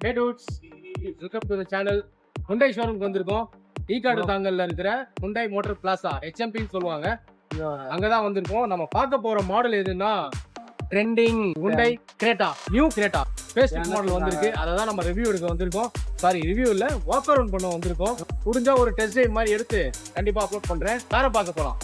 Hey dudes, welcome to the channel. Hyundai showroom வந்திருக்கோம். ஈகாடு தாங்கல்ல இருக்கிற Hyundai Motor Plaza HMP சொல்லுவாங்க. அங்கதான் வந்திருக்கோம். நம்ம பார்க்க போற மாடல் எதுன்னா trending Hyundai Creta, new Creta. Facelift model வந்திருக்கு. அதை தான் நம்ம ரிவ்யூ எடுக்க வந்திருக்கோம். சாரி ரிவ்யூ இல்ல, வாக் அரவுண்ட் பண்ண வந்திருக்கோம். முடிஞ்சா ஒரு டெஸ்ட் ட்ரைவ் மாதிரி எடுத்து கண்டிப்பா அப்லோட் பண்றேன். காரை பார்க்க போலாம்.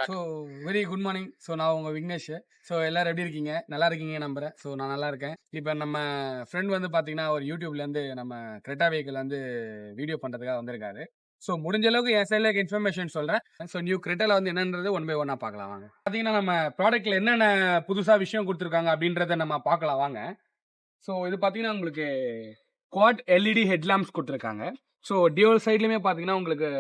So very good morning. So நான் உங்கள் விக்னேஷ். ஸோ எல்லோரும் எப்படி இருக்கீங்க? நல்லா இருக்கீங்க நம்புகிறேன். ஸோ நான் நல்லா இருக்கேன். இப்போ நம்ம ஃப்ரெண்ட் வந்து பார்த்தீங்கன்னா ஒரு யூடியூப்லேருந்து நம்ம கிரெட்டா வெஹிக்கிள் வந்து வீடியோ பண்ணுறதுக்காக வந்திருக்காரு. ஸோ முடிஞ்ச அளவுக்கு என் சைடில் இன்ஃபர்மேஷன் சொல்கிறேன். ஸோ நியூ கிரெட்டாவில் வந்து என்னன்றது ஒன் பை ஒன்னாக பார்க்கலாம் வாங்க. பார்த்தீங்கன்னா நம்ம ப்ராடக்ட்டில் என்னென்ன புதுசாக விஷயம் கொடுத்துருக்காங்க அப்படின்றத நம்ம பார்க்கலாம் வாங்க. ஸோ இது பார்த்தீங்கன்னா உங்களுக்கு குவாட் எல்இடி ஹெட்லாம்ப்ஸ் கொடுத்துருக்காங்க. ஸோ டியூவல் சைட்லையுமே பார்த்தீங்கன்னா உங்களுக்கு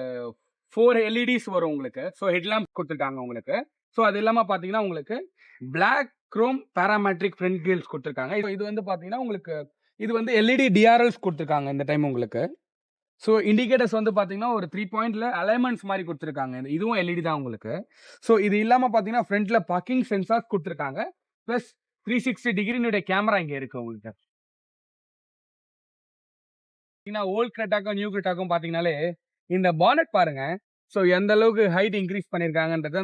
4 LEDs வரும் உங்களுக்கு. ஸோ ஹெட்லாம்ப் கொடுத்துருக்காங்க உங்களுக்கு. ஸோ அது இல்லாமல் பார்த்தீங்கன்னா உங்களுக்கு black chrome parametric front grills கொடுத்துருக்காங்க. இது வந்து பார்த்தீங்கன்னா உங்களுக்கு இது வந்து LED DRLs கொடுத்துருக்காங்க இந்த டைம் உங்களுக்கு. ஸோ இண்டிகேட்டர்ஸ் வந்து பார்த்தீங்கன்னா ஒரு 3 பாயிண்ட்ல அலைன்மெண்ட்ஸ் மாதிரி கொடுத்துருக்காங்க. இதுவும் LED தான் உங்களுக்கு. ஸோ இது இல்லாமல் பார்த்தீங்கன்னா ஃப்ரண்ட்ல பார்க்கிங் சென்சார்ஸ் கொடுத்துருக்காங்க. ப்ளஸ் 360 டிகிரினுடைய கேமரா இங்கே இருக்கு உங்களுக்கு. ஓல்ட் கிரெட்டாக்கும் நியூ கிரெட்டாக்கும் பார்த்தீங்கன்னாலே இந்த பானட் பாருங்க. ஸோ எந்த அளவுக்கு ஹைட் இன்க்ரீஸ் பண்ணியிருக்காங்கன்றது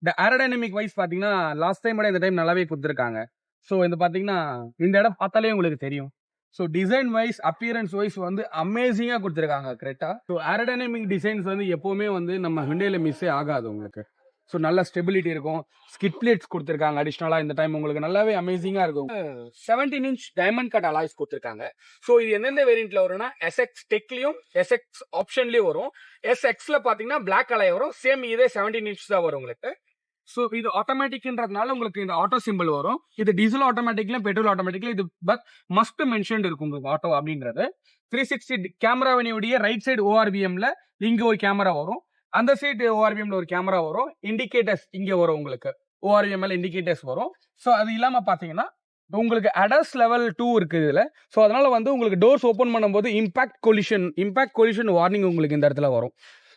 இந்த ஏரோடைனமிக் வைஸ் பார்த்தீங்கன்னா லாஸ்ட் டைம் இந்த டைம் நல்லாவே கொடுத்துருக்காங்க. ஸோ இந்த பார்த்தீங்கன்னா இந்த இடம் பார்த்தாலே உங்களுக்கு தெரியும். So design wise appearance wise வந்து அமேசிங்காக கொடுத்துருக்காங்க கிரெட்டா. ஸோ ஏரோடைனமிக் டிசைன்ஸ் வந்து எப்போவுமே வந்து நம்ம ஹுண்டாயில மிஸ்ஸே ஆகாது உங்களுக்கு. ஸோ நல்ல ஸ்டெபிலிட்டி இருக்கும். ஸ்கிட் பிளேட்ஸ் கொடுத்துருக்காங்க அடிஷ்னலாக இந்த டைம் உங்களுக்கு நல்லாவே அமேசிங்காக இருக்கும். 17 inch டைமண்ட் கட் அலாய்ஸ் கொடுத்துருக்காங்க. ஸோ இது எந்தெந்த வேரியண்ட்ல வரும்னா SX டெக்லையும் SX ஆப்ஷன்லேயும் வரும். SXல பார்த்தீங்கன்னா பிளாக் அலாய் வரும். சேம் இதே 17 inch தான் வரும் உங்களுக்கு. ஸோ இது ஆட்டோமேட்டிக்ன்றதுனால உங்களுக்கு இந்த ஆட்டோ சிம்பிள் வரும். இது டீசல் ஆட்டோமேட்டிக்லையும் பெட்ரோல் ஆட்டோமேட்டிக்லையும் இது பட் மஸ்ட் மென்ஷன்ட் இருக்கும் உங்களுக்கு ஆட்டோ அப்படின்றது. 360 கேமராவினுடைய ரைட் சைடு ORVMல இங்கே ஒரு கேமரா வரும். அந்த சைடு ORVMல ஒரு கேமரா வரும். இண்டிகேட்டர்ஸ் இங்கே வரும் உங்களுக்கு. ORVMல இண்டிகேட்டர்ஸ் வரும். ஸோ அது இல்லாமல் பார்த்தீங்கன்னா உங்களுக்கு ADAS லெவல் 2 இருக்கு இதில். ஸோ அதனால வந்து உங்களுக்கு டோர்ஸ் ஓப்பன் பண்ணும்போது இம்பாக்ட் கொலிஷன் வார்னிங் உங்களுக்கு இந்த இடத்துல வரும்.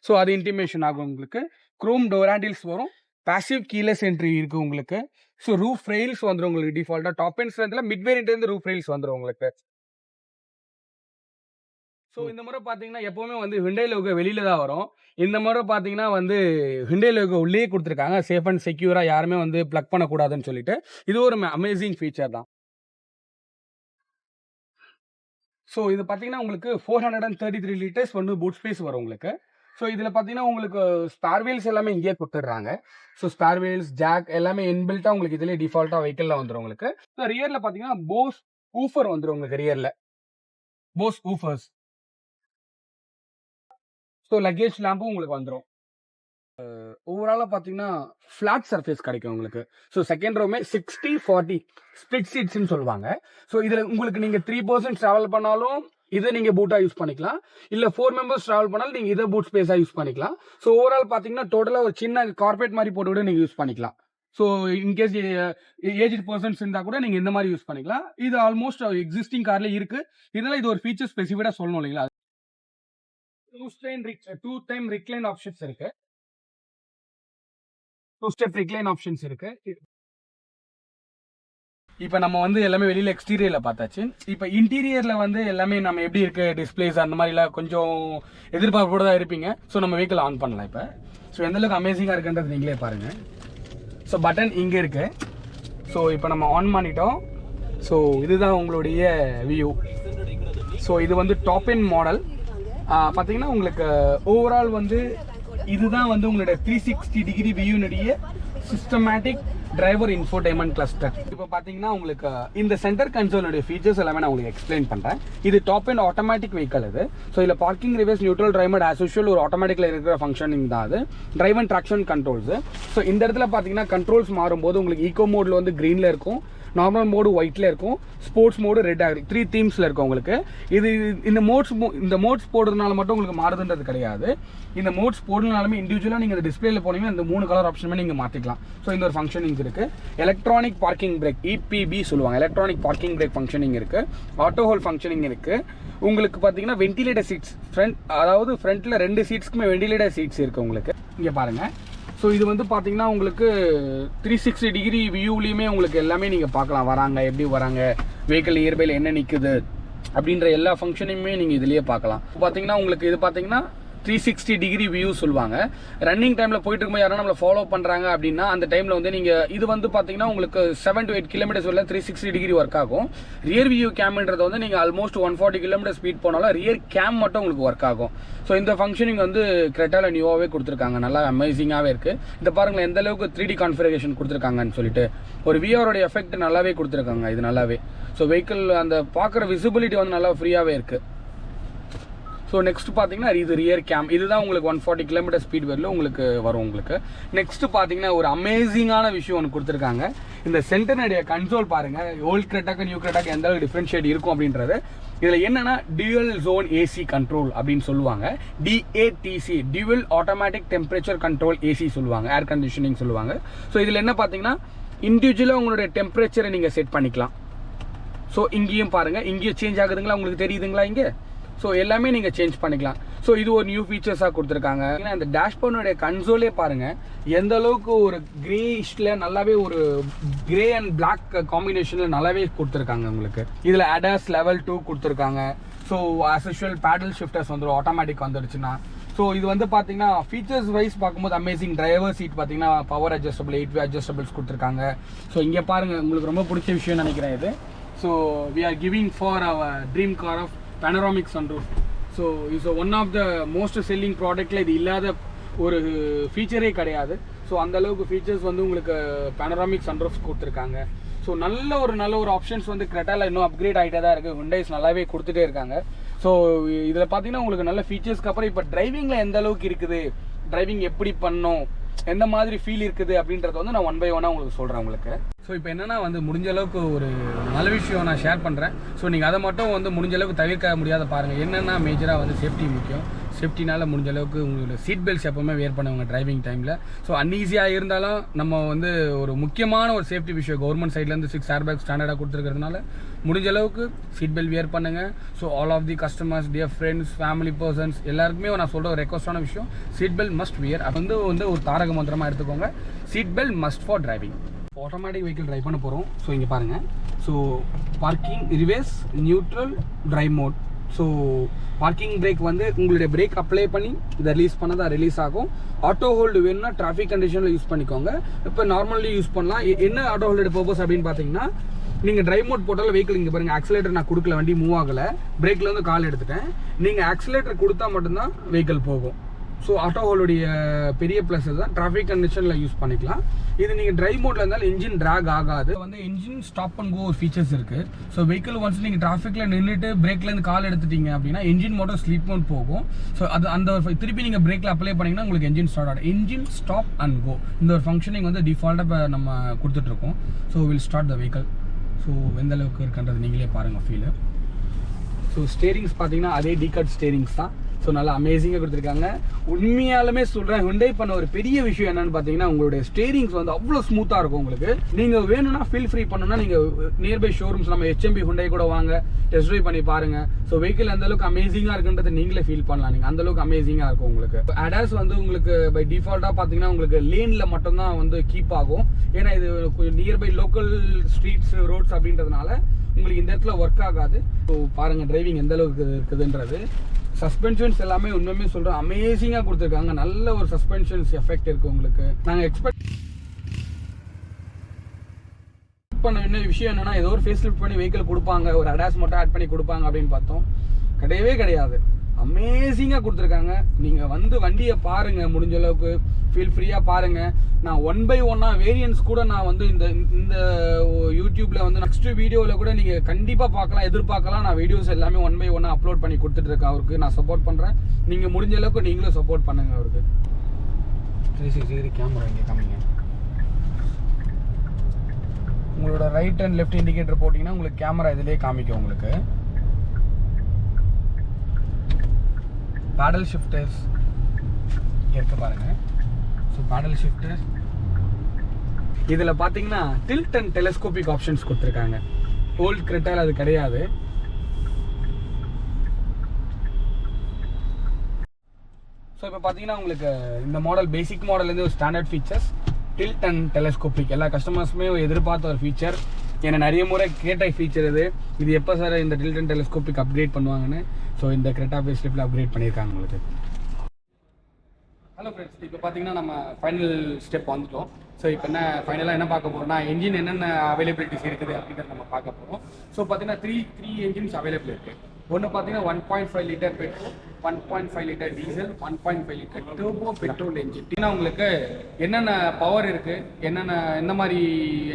ஸோ அது இன்டிமேஷன் ஆகும் உங்களுக்கு. குரோம் டோர் ஹேண்டில்ஸ் வரும். பாசிவ் கீலெஸ் என்ட்ரி இருக்கு உங்களுக்கு. ஸோ ரூஃப் ரெயில்ஸ் வந்துடும் உங்களுக்கு டிஃபால்ட்டா. டாப் அண்ட் ஸ்ட்ரென்த்ல மிட் வேரியன்ட் இருந்து ரூஃப் ரெயில்ஸ் வந்துடும் உங்களுக்கு. ஸோ இந்த முறை பார்த்தீங்கன்னா எப்போவுமே வந்து ஹுண்டாய் லோகோ வெளியில தான் வரும். இந்த முறை பார்த்தீங்கன்னா வந்து ஹுண்டாய் லோகோ உள்ளே கொடுத்துருக்காங்க. சேஃப் அண்ட் செக்யூராக யாருமே வந்து ப்ளக் பண்ணக்கூடாதுன்னு சொல்லிட்டு இது ஒரு அமேசிங் ஃபீச்சர் தான். ஸோ இது பார்த்தீங்கன்னா உங்களுக்கு 433 liters வந்து பூட் ஸ்பேஸ் வரும் உங்களுக்கு. ஸோ இதில் பார்த்தீங்கன்னா உங்களுக்கு ஸ்பேர் வீல்ஸ் எல்லாமே இங்கேயே கொடுத்துட்றாங்க. ஸோ ஸ்பேர் வீல்ஸ் ஜாக் எல்லாமே இன்பில்ட்டாக உங்களுக்கு இதிலே டிஃபால்ட்டாக வெஹிக்கிளில் வந்துடும் உங்களுக்கு. ஸோ ரியரில் பார்த்தீங்கன்னா போஸ் ஊஃபர் வந்துடும் உங்களுக்கு ரியரில். போஸ் ஊஃபர்ஸ். ஸோ லக்கேஜ் லேம்பும் உங்களுக்கு வந்துடும். ஓவராலாக பார்த்தீங்கன்னா ஃப்ளாட் சர்ஃபேஸ் கிடைக்கும் உங்களுக்கு. ஸோ செகண்ட் ரோமே 60-40 ஸ்பிளிட் சீட்ஸ்ன்னு சொல்லுவாங்க. ஸோ இதில் உங்களுக்கு நீங்கள் 3 persons ட்ராவல் பண்ணாலும் இதை நீங்கள் பூட்டாக யூஸ் பண்ணிக்கலாம். இல்லை 4 members ட்ராவல் பண்ணாலும் நீங்கள் இதை பூட் ஸ்பேஸாக யூஸ் பண்ணிக்கலாம். ஸோ ஓவரால் பார்த்தீங்கன்னா டோட்டலாக ஒரு சின்ன கார்பரேட் மாதிரி போட்டு விட நீங்கள் யூஸ் பண்ணிக்கலாம். ஸோ இன்கேஸ் ஏஜ்டு பர்சன்ஸ் இருந்தால் கூட நீங்கள் இந்த மாதிரி யூஸ் பண்ணிக்கலாம். இது ஆல்மோஸ்ட் எக்ஸிஸ்டிங் கார்லேயே இருக்குது. இதனால் இது ஒரு ஃபீச்சர் ஸ்பெசிஃபிக்காக சொல்லணும் இல்லைங்களா. 2 டைம் ரிக்ளைன் ஆப்ஷன்ஸ் இருக்கு. 2 step ரிக்ளைன் ஆப்ஷன்ஸ் இருக்கு. இப்போ நம்ம வந்து எல்லாமே வெளியில் எக்ஸ்டீரியரில் பார்த்தாச்சு. இப்போ இன்டீரியரில் வந்து எல்லாமே நம்ம எப்படி இருக்குது டிஸ்பிளேஸ் அந்த மாதிரிலாம் கொஞ்சம் எதிர்பார்ப்போடு தான் இருப்பீங்க. ஸோ நம்ம வெஹிக்கிள் ஆன் பண்ணலாம் இப்போ. ஸோ எந்தளவுக்கு அமேசிங்காக இருக்குன்றது நீங்களே பாருங்கள். ஸோ பட்டன் இங்கே இருக்குது. ஸோ இப்போ நம்ம ஆன் பண்ணிட்டோம். ஸோ இதுதான் உங்களுடைய வியூ. ஸோ இது வந்து டாப் எண்ட் மாடல். பார்த்தீங்கன்னா உங்களுக்கு ஓவரால் வந்து இதுதான் வந்து உங்களுடைய 360 டிகிரி வியூனுடைய சிஸ்டமேட்டிக் டிரைவர் இன்ஃபோடைன்மெண்ட் கிளஸ்டர். இப்போ பார்த்தீங்கன்னா உங்களுக்கு இந்த சென்டர் கன்சோலுடைய ஃபீச்சர்ஸ் எல்லாமே நான் உங்களுக்கு எக்ஸ்பிளைன் பண்ணுறேன். இது டாப் அண்ட் ஆட்டோமேட்டிக் வெஹிக்கல் இது. ஸோ இதில் parking, reverse, neutral, drive mode as usual ஒரு ஆட்டோமேட்டிக்கில் இருக்கிற ஃபங்க்ஷனிங் தான் அது. Drive and traction controls. So இந்த இடத்துல பார்த்தீங்கன்னா கண்ட்ரோல்ஸ் மாறும்போது உங்களுக்கு ஈகோ மோடில் வந்து க்ரீனில் இருக்கும், நார்மல் மோடு ஒயிட்டில் இருக்கும், ஸ்போர்ட்ஸ் மோடு ரெட் ஆகுது. 3 தீம்ஸில் இருக்கும் உங்களுக்கு. இது இந்த மோட்ஸ் போடுறதுனால மட்டும் உங்களுக்கு மாறுதுன்றது கிடையாது. இந்த மோட்ஸ் போடுறதுனாலுமே இண்டிவிஜுவலாக நீங்கள் இந்த டிஸ்பிளேல போனீங்கன்னா இந்த 3 கலர் ஆப்ஷனுமே நீங்கள் மாற்றிக்கலாம். ஸோ இந்த ஒரு ஃபங்க்ஷனிங் இருக்குது. எலக்ட்ரானிக் பார்க்கிங் பிரேக், EPB சொல்லுவாங்க, எலக்ட்ரானிக் பார்க்கிங் பிரேக் ஃபங்க்ஷனிங் இருக்குது. ஆட்டோ ஹோல் ஃபங்க்ஷனிங் இருக்குது. உங்களுக்கு பார்த்தீங்கன்னா வென்டிலேட்டர் சீட்ஸ், அதாவது ஃப்ரண்ட்டில் 2 சீட்ஸ்க்குமே வென்டிலேட்டர் சீட்ஸ் இருக்குது உங்களுக்கு. இங்கே பாருங்கள். ஸோ இது வந்து பார்த்தீங்கன்னா உங்களுக்கு 360 டிகிரி வியூலேயுமே உங்களுக்கு எல்லாமே நீங்கள் பார்க்கலாம். வராங்க, எப்படி வராங்க, வெஹிக்கிள் நியர்பையில் என்ன நிற்குது அப்படின்ற எல்லா ஃபங்க்ஷனையுமே நீங்கள் இதுலேயே பார்க்கலாம். பார்த்தீங்கன்னா உங்களுக்கு இது பார்த்தீங்கன்னா 360 டிகிரி வியூ சொல்லுவாங்க. ரன்னிங் டைமில் போயிட்டு இருக்கும்போது யாரும் நம்மளை ஃபாலோ பண்ணுறாங்க அப்படின்னா அந்த டைமில் வந்து நீங்கள் இது வந்து பார்த்தீங்கன்னா உங்களுக்கு 7 to 8 கிலோமீட்டர்ஸ் வரல 360 டிகிரி ஒர்க் ஆகும். ரியர் வியூ கேம்ன்றது வந்து நீங்கள் ஆல்மோஸ்ட் 140 கிலோமீட்டர் ஸ்பீட் போனாலும் ரியர் கேம் மட்டும் உங்களுக்கு ஒர்க் ஆகும். ஸோ இந்த ஃபங்க்ஷனிங் வந்து கிரெட்டாவில் நியூவாகவே கொடுத்துருக்காங்க. நல்லா அமேசிங்காகவே இருக்குது. இந்த பாருங்களேன் எந்த அளவுக்கு 3D கான்ஃபிகரேஷன் கொடுத்துருக்காங்கன்னு சொல்லிட்டு ஒரு விஆரோட எஃபெக்ட் நல்லாவே கொடுத்துருக்காங்க இது நல்லாவே. ஸோ வெஹிக்கிள் அந்த பார்க்குற விசிபிலிட்டி வந்து நல்லா ஃப்ரீயாகவே இருக்குது. ஸோ நெக்ஸ்ட் பார்த்தீங்கன்னா இது ரியர் கேம். இதுதான் உங்களுக்கு 140 கிலோமீட்டர் ஸ்பீட் வரல உங்களுக்கு வரும் உங்களுக்கு. நெக்ஸ்ட் பார்த்தீங்கன்னா ஒரு அமேசிங்கான விஷயம் ஒன்று கொடுத்துருக்காங்க. இந்த சென்டர்னுடைய கன்சோல் பாருங்கள். ஓல்ட் கிரெட்டாக்கு நியூ கிரெட்டாக்கு எந்த அளவுக்கு டிஃப்ரென்ஷியேட் இருக்கும் அப்படின்றது. இதில் என்னென்னா டியூவல் ஜோன் ஏசி கண்ட்ரோல் அப்படின்னு சொல்லுவாங்க. DATC, dual automatic temperature control AC சொல்லுவாங்க, ஏர் கண்டிஷனிங் சொல்லுவாங்க. ஸோ இதில் என்ன பார்த்தீங்கன்னா இண்டிவிஜுவலாக உங்களுடைய டெம்பரேச்சரை நீங்கள் செட் பண்ணிக்கலாம். ஸோ இங்கேயும் பாருங்கள், இங்கேயும் சேஞ்ச் ஆகுதுங்களா, உங்களுக்கு தெரியுதுங்களா இங்கே? ஸோ எல்லாமே நீங்கள் சேஞ்ச் பண்ணிக்கலாம். ஸோ இது ஒரு நியூ ஃபீச்சர்ஸாக கொடுத்துருக்காங்க. ஏன்னா இந்த டேஷ்போர்டுடைய கன்சோலே பாருங்கள் எந்த அளவுக்கு ஒரு கிரேஷில் நல்லாவே ஒரு கிரே அண்ட் பிளாக் காம்பினேஷனில் நல்லாவே கொடுத்துருக்காங்க உங்களுக்கு. இதில் ADAS level 2 கொடுத்துருக்காங்க. ஸோ ஆஸ் யூஷுவல் பேடல் ஷிஃப்டர்ஸ் வந்துடும், ஆட்டோமேட்டிக் வந்துடுச்சுன்னா. ஸோ இது வந்து பார்த்தீங்கன்னா ஃபீச்சர்ஸ் வைஸ் பார்க்கும்போது அமேசிங். டிரைவர் சீட் பார்த்தீங்கன்னா பவர் அட்ஜஸ்டபிள், 8 way அட்ஜஸ்டபிள்ஸ் கொடுத்துருக்காங்க. ஸோ இங்கே பாருங்கள், உங்களுக்கு ரொம்ப பிடிச்ச விஷயம் நினைக்கிறேன் இது. So we are giving for our dream car of panoramic sunroof. So is one of the most selling productல இது இல்லாத ஒரு ஃபீச்சரே கிடையாது. ஸோ அந்த அளவுக்கு ஃபீச்சர்ஸ் வந்து உங்களுக்கு panoramic sunroofs கொடுத்துருக்காங்க. ஸோ நல்ல ஒரு ஆப்ஷன்ஸ் வந்து கிரெட்டாவில் இன்னும் அப்கிரேட் ஆகிட்டே தான் இருக்குது. ஹுண்டாய்ஸ் நல்லாவே கொடுத்துட்டே இருக்காங்க. ஸோ இதில் பார்த்தீங்கன்னா உங்களுக்கு நல்ல ஃபீச்சர்ஸ்க்கு அப்புறம் இப்போ டிரைவிங்கில் எந்த அளவுக்கு இருக்குது, டிரைவிங் எப்படி பண்ணணும், எந்த மாதிரி ஃபீல் இருக்குது அப்படின்றத வந்து நான் 1 by 1 உங்களுக்கு சொல்கிறேன் உங்களுக்கு. ஸோ இப்போ என்னென்னா வந்து முடிஞ்ச அளவுக்கு ஒரு நல்ல விஷயம் நான் ஷேர் பண்ணுறேன். ஸோ நீங்கள் அதை மட்டும் வந்து முடிஞ்ச அளவுக்கு தவிர்க்க முடியாத பாருங்கள். என்னென்னா மேஜராக வந்து சேஃப்டி முக்கியம். சேஃப்டினால் முடிஞ்ச அளவுக்கு உங்களுக்கு சீட் பெல்ட்ஸ் எப்போவுமே வேர் பண்ணுவாங்க டிரைவிங் டைமில். ஸோ அன்ஈஸியாக இருந்தாலும் நம்ம வந்து ஒரு முக்கியமான ஒரு சேஃப்டி விஷயம் கவர்மெண்ட் சைட்லேருந்து 6 airbag ஸ்டாண்டர்டாக கொடுத்துருக்கிறதுனால முடிஞ்ச அளவுக்கு சீட் பெல்ட் வேர் பண்ணுங்கள். So all of the customers, dear friends, family persons எல்லாருக்குமே நான் சொல்கிற ஒரு ரெக்வஸ்டான விஷயம் சீட் பெல்ட் மஸ்ட் வியர். அது வந்து ஒரு தாரக மந்திரமாக எடுத்துக்கோங்க. Seat belt must for driving. Automatic vehicle drive பண்ண போகிறோம். ஸோ இங்கே பாருங்கள். So parking, reverse, neutral, drive mode. So parking brake வந்து உங்களுடைய பிரேக் அப்ளை பண்ணி இதை ரிலீஸ் பண்ணதான் ரிலீஸ் ஆகும். ஆட்டோ ஹோல்டு வேணும்னா டிராஃபிக் கண்டிஷனில் யூஸ் பண்ணிக்கோங்க. இப்போ நார்மலி யூஸ் பண்ணலாம். என்ன ஆட்டோ ஹோல்டு பர்பஸ் அப்படின்னு பார்த்தீங்கன்னா நீங்கள் டிரைவ் மோட் போட்டாலும் வெஹிக்கிள் இங்கே பாருங்கள் ஆக்சிலேட்டர் நான் கொடுக்கல, வண்டி மூவ் ஆகலை, பிரேக்கில் வந்து கால் எடுத்துட்டேன். நீங்கள் ஆக்சிலேட்டர் கொடுத்தா மட்டும்தான் வெஹிக்கிள் போகும். ஸோ ஆட்டோ ஹோல்டுடைய பெரிய ப்ளஸ் தான் டிராஃபிக் கண்டிஷனில் யூஸ் பண்ணிக்கலாம். இது நீங்கள் டிரைவ் மோட்ல இருந்தாலும் இன்ஜின் ட்ராக் ஆகாது. வந்து இன்ஜின் ஸ்டாப் அண்ட் கோ ஒரு ஃபீச்சர்ஸ் இருக்குது. ஸோ வெஹிக்கிள் ஒன்ஸ் நீங்கள் டிராஃபிக்கில் நின்றுட்டு பிரேக்லேருந்து கால் எடுத்துட்டீங்க அப்படின்னா இன்ஜின் மோட்டர் ஸ்லீப் மோட் போகும். ஸோ அது அந்த திருப்பி நீங்கள் பிரேக்கில் அப்ளை பண்ணிங்கன்னா உங்களுக்கு இன்ஜின் ஸ்டார்ட் ஆகும். இன்ஜின் ஸ்டாப் அண்ட் கோ இந்த ஒரு ஃபங்க்ஷனிங் வந்து டிஃபால்ட்டாக இப்போ நம்ம கொடுத்துட்ருக்கோம். So will start the vehicle. So எந்த அளவுக்கு இருக்குன்றது நீங்களே பாருங்கள் ஃபீலு. ஸோ ஸ்டேரிங்ஸ் பார்த்தீங்கன்னா அதே டீகட் ஸ்டேரிங்ஸ் தான். ஸோ நல்லா அமேசிங்காக கொடுத்துருக்காங்க. உண்மையாலுமே சொல்கிறேன், ஹுண்டாய் பண்ண ஒரு பெரிய விஷயம் என்னன்னு பார்த்தீங்கன்னா உங்களுடைய ஸ்டேரிங்ஸ் வந்து அவ்வளோ ஸ்மூத்தாக இருக்கும். உங்களுக்கு நீங்கள் வேணும்னா ஃபீல் ஃப்ரீ பண்ணணும்னா நீங்கள் நியர்பை ஷோரூம்ஸ் நம்ம HMB ஹுண்டாய் கூட வாங்க, டெஸ்ட் ட்ரைவ் பண்ணி பாருங்கள். ஸோ வெஹிக்கிள் அந்தளவுக்கு அமேசிங்காக இருக்குன்றது நீங்களே ஃபீல் பண்ணலாம். நீங்கள் அந்தளவுக்கு அமேசிங்காக இருக்கும் உங்களுக்கு. ADAS வந்து உங்களுக்கு பை டிஃபால்ட்டாக பார்த்தீங்கன்னா உங்களுக்கு லேனில் மட்டும்தான் வந்து கீப் ஆகும். ஏன்னா இது நியர்பை லோக்கல் ஸ்ட்ரீட்ஸ், ரோட்ஸ் அப்படின்றதுனால உங்களுக்கு இந்த இடத்துல ஒர்க் ஆகாது. ஸோ பாருங்கள் டிரைவிங் எந்த அளவுக்கு இருக்குதுன்றது. சஸ்பென்ஷன்ஸ் எல்லாமே உண்மையுமே சொல்கிறோம் அமேசிங்காக கொடுத்துருக்காங்க. நல்ல ஒரு சஸ்பென்ஷன்ஸ் எஃபெக்ட் இருக்குது உங்களுக்கு. நாங்கள் எக்ஸ்பெக்ட் பண்ண இன்னொரு விஷயம் என்னன்னா, ஏதோ ஒரு ஃபேஸ் லிஃப்ட் பண்ணி வெஹிக்கிள் கொடுப்பாங்க, ஒரு அடாஸ் மட்டும் ஆட் பண்ணி கொடுப்பாங்க அப்படின்னு பார்த்தோம். கிடையவே கிடையாது. அமேசிங்காக கொடுத்துருக்காங்க. நீங்கள் வந்து வண்டியை பாருங்கள், முடிஞ்ச அளவுக்கு ஃபீல் ஃப்ரீயாக பாருங்கள். நான் 1/1 வேரியன்ஸ் கூட நான் வந்து இந்த யூடியூப்பில் வந்து நெக்ஸ்ட் வீடியோவில் கூட நீங்கள் கண்டிப்பாக பார்க்கலாம், எதிர்பார்க்கலாம். நான் வீடியோஸ் எல்லாமே 1/1 அப்லோட் பண்ணி கொடுத்துட்ருக்கேன் அவருக்கு. நான் சப்போர்ட் பண்ணுறேன். நீங்கள் முடிஞ்ச அளவுக்கு நீங்களும் சப்போர்ட் பண்ணுங்கள் அவருக்கு. 360 கேமரா இங்கே காமிங்க. உங்களோட ரைட் அண்ட் லெஃப்ட் இண்டிகேட்டர் போட்டிங்கன்னா உங்களுக்கு கேமரா இதிலே காமிக்கும். உங்களுக்கு பேடல் ஷிஃப்டர்ஸ் இருக்க பாருங்க. ஸோ பேடல் ஷிஃப்டர்ஸ் இதில் பார்த்தீங்கன்னா டில்ட் அண்ட் டெலஸ்கோபிக் ஆப்ஷன்ஸ் கொடுத்துருக்காங்க. ஓல்ட் கிரெட்டால் அது கிடையாது. ஸோ இப்போ பார்த்தீங்கன்னா உங்களுக்கு இந்த மாடல் பேசிக் மாடல்லேருந்து ஒரு standard features tilt and telescopic எல்லா கஸ்டமர்ஸுமே எதிர்பார்த்த ஒரு ஃபீச்சர். ஏன்னா நிறைய முறை கேட்ட ஃபீச்சர் இது எப்போ சார் இந்த டில்ட் அண்ட் டெலஸ்கோபிக் அப்கிரேட் பண்ணுவாங்கன்னு. ஸோ இந்த கிரெட்டா ஃபேஸ் லிஃப்ட்டில் அப்கிரேட் பண்ணியிருக்காங்க உங்களுக்கு. ஹலோ ஃப்ரெண்ட்ஸ், இப்போ பார்த்தீங்கன்னா நம்ம ஃபைனல் ஸ்டெப் வந்துட்டோம். ஸோ இப்போ ஃபைனலாக என்ன பார்க்க போகிறோம்னா, என்ஜின் என்னென்ன அவைலபிலிட்டிஸ் இருக்குது அப்படின்றத நம்ம பார்க்க போகிறோம். ஸோ பார்த்தீங்கன்னா த்ரீ என்ஜின்ஸ் அவைலபிள் இருக்குது. ஒன்று பார்த்தீங்கன்னா 1.5 litre petrol, 1.5 litre diesel, 1.5 litre turbo petrol engine. ஏன்னா உங்களுக்கு என்னென்ன பவர் இருக்குது, எந்த மாதிரி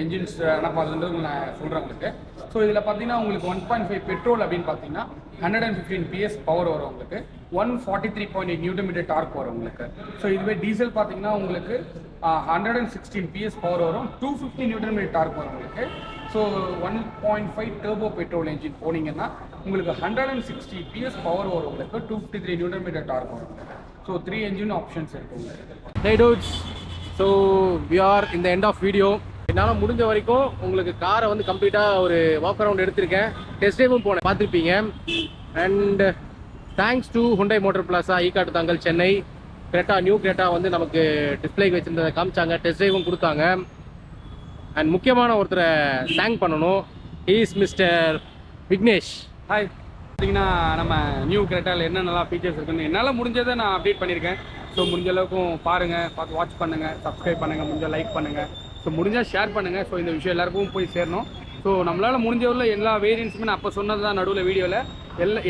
என்ஜின்ஸ் பார்க்குறது நான் சொல்கிறேன் உங்களுக்கு. ஸோ இதில் பார்த்தீங்கன்னா உங்களுக்கு 1.5 பெட்ரோல் அப்படின்னு பார்த்தீங்கன்னா 115 PS பவர் வரும் உங்களுக்கு. 143.8 நியூட்டன் டார்க் வரும் உங்களுக்கு. ஸோ இதுவே டீசல் பார்த்தீங்கன்னா உங்களுக்கு 116 PS பவர் வரும், 250 நியூட்டன் டார்க் வரும் உங்களுக்கு. ஸோ 1.5 டர்போ பெட்ரோல் என்ஜின் போனீங்கன்னா உங்களுக்கு 160 PS பவர் வரும் உங்களுக்கு, 253 நியூட்டன் டார்க் வரும். ஸோ 3 என்ஜின் ஆப்ஷன்ஸ் இருக்கு உங்களுக்கு. Hey dudes, so we are in the end of video. என்னால் முடிஞ்ச வரைக்கும் உங்களுக்கு காரை வந்து கம்ப்ளீட்டாக ஒரு வாக் அரவுண்ட் எடுத்திருக்கேன். டெஸ்ட் ட்ரைவும் போனேன், பார்த்துருப்பீங்க. And thanks to Hyundai motor plaza, Ekkatuthangal, Chennai. New Creta வந்து நமக்கு டிஸ்பிளேக்கு வச்சுருந்ததை காமிச்சாங்க, டெஸ்ட் ட்ரைவும் கொடுத்தாங்க. அண்ட் முக்கியமான ஒருத்தரை தேங்க் பண்ணணும். Is mister Vignesh. ஹாய். பார்த்தீங்கன்னா நம்ம நியூ கிரெட்டாவில் என்னென்னலாம் ஃபீச்சர்ஸ் இருக்குன்னு என்னால் முடிஞ்சதை நான் அப்டேட் பண்ணியிருக்கேன். ஸோ முடிஞ்ச அளவுக்கும் பாருங்கள், பார்த்து வாட்ச் பண்ணுங்கள், சப்ஸ்கிரைப் பண்ணுங்கள், முடிஞ்சால் லைக் பண்ணுங்கள், ஸோ முடிஞ்சால் ஷேர் பண்ணுங்கள். ஸோ இந்த விஷயம் எல்லாருக்கும் போய் சேரணும். ஸோ நம்மளால் முடிஞ்சவரில் எல்லா வேரியன்ஸுமே நான் அப்போ சொன்னது தான் நடுவில் வீடியோவில்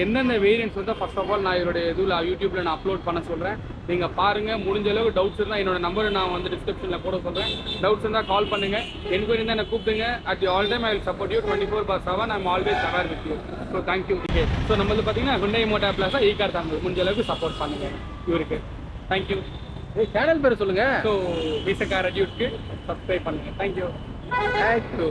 என்னென்ன வேரியன்ஸ் வந்து ஃபர்ஸ்ட் ஆஃப் ஆல் நான் என்னுடைய இதில் யூடியூப்பில் நான் அப்லோட் பண்ண சொல்கிறேன். நீங்கள் பாருங்கள். முடிஞ்ச அளவுக்கு டவுட்ஸ் இருந்தால் என்னோட நம்பரை நான் வந்து டிஸ்கிரிப்ஷனில் போட சொல்கிறேன். டவுட்ஸ் இருந்தால் கால் பண்ணுங்கள், என்கொயரி இருந்தால் என்னை கூப்பிடுங்க. At the all time I will support you 24/7. I'm always aware with you. So thank you. Okay, so நம்மளுக்கு பார்த்தீங்கன்னா ஹுண்டை மோட்டார் பிளாஸா ஈக்கார் தாங்கல் முடிஞ்ச அளவுக்கு சப்போர்ட் பண்ணுங்கள் இவருக்கு. தேங்க்யூ. சேனல் பேர் சொல்லுங்க. ஸோ விசக்கார டியூட்க்கு சப்ஸ்கிரைப் பண்ணுங்கள். தேங்க்யூ. Thank you.